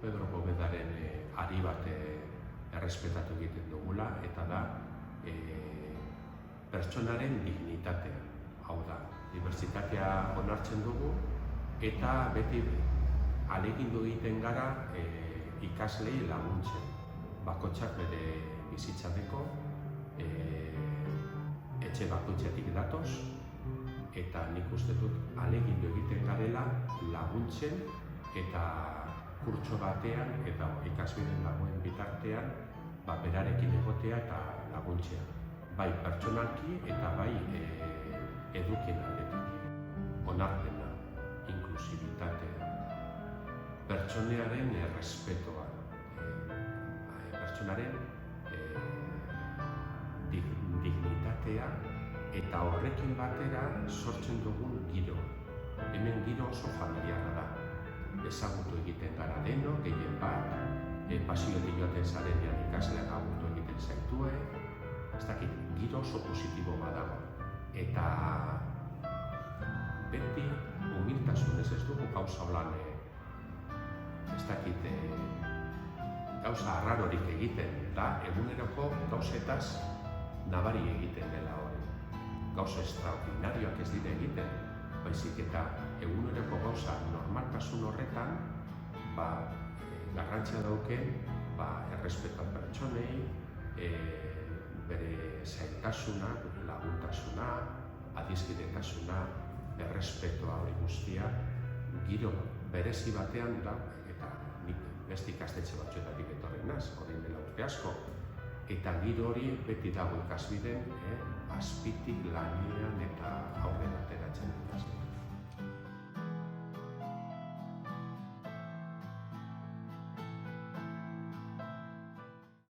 Pedro Povedaren ari bat errespetatu egiten dugula, eta da pertsonaren dignitatea. Hau da, diversitatea onartzen dugu, eta beti ahalegindu egiten gara ikaslei laguntzen. Bakoitzak bere bizitzaneko etxe bakoitzetik datoz, eta nik uste dut ahalegindu egiten garela laguntzen eta kurtso batean eta ikasbiden dagoen bitartean berarekin egotea eta laguntzea. Bai pertsonalki eta bai edukien aldetik. Onarpena, inklusibitatea, pertsonearen errespetoa, pertsonaren dignitatea eta horrekin batera sortzen dugun giro. Hemen giro oso familiarra da. Ezagutu egiten gara deno, gehien bat, pasioetik joaten zarenean ikasleak agutu egiten zaitue, ez dakit, giro oso positibo badago. Eta beti humiltasunez ez dugu gauza holan, ez dakit, gauza arrarorik egiten, da eguneroko gauzetaz nabari egiten dela hori. Gauza extraordinarioak ez dira egiten, baizik eta eguneroko gauza normaltasun horretan garrantzia dauke errespetua pertsonei, bere zailtasuna, laguntasuna, adizkidetasuna, errespetua hori guztia, giro berezi batean da, eta nik beste ikastetxe batzuetatik etorri naz, orain dela urte asko, eta giro hori beti dago ikasbiden azpitik lanean eta aurrera atera.